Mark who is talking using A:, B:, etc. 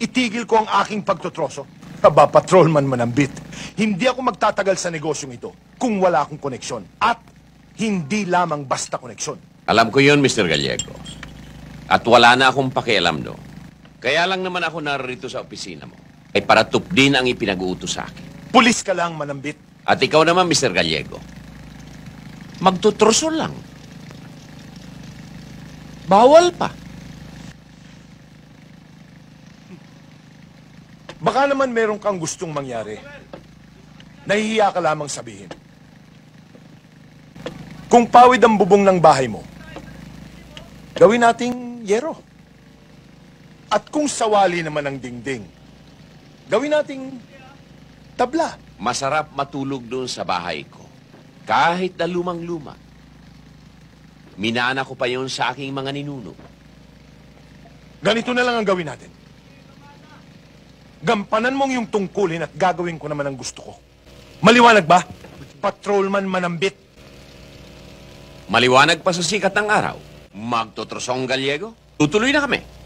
A: itigil ko ang aking pagtotroso. Aba, patrolman manambit. Hindi ako magtatagal sa negosyong ito kung wala akong koneksyon. At hindi lamang basta koneksyon.
B: Alam ko yun, Mr. Gallego. At wala na akong pakialam doon. Kaya lang naman ako narito sa opisina mo. Ay para tupdin ang ipinag-uutos sa akin.
A: Pulis ka lang, manambit.
B: At ikaw naman, Mr. Gallego. Magtutroso lang. Bawal pa.
A: Baka naman meron kang gustong mangyari. Nahihiya ka lamang sabihin. Kung pawid ang bubong ng bahay mo, gawin nating yero. At kung sawali naman ang dingding, gawin nating tabla.
B: Masarap matulog doon sa bahay ko. Kahit na lumang-luma. Minana ko pa yon sa aking mga ninuno.
A: Ganito na lang ang gawin natin. Gampanan mong yung tungkulin at gagawin ko naman ang gusto ko. Maliwanag ba? Patrolman manambit.
B: Maliwanag pa sa sikat ng araw. Magtotrosong Gallego. Tutuloy na kami.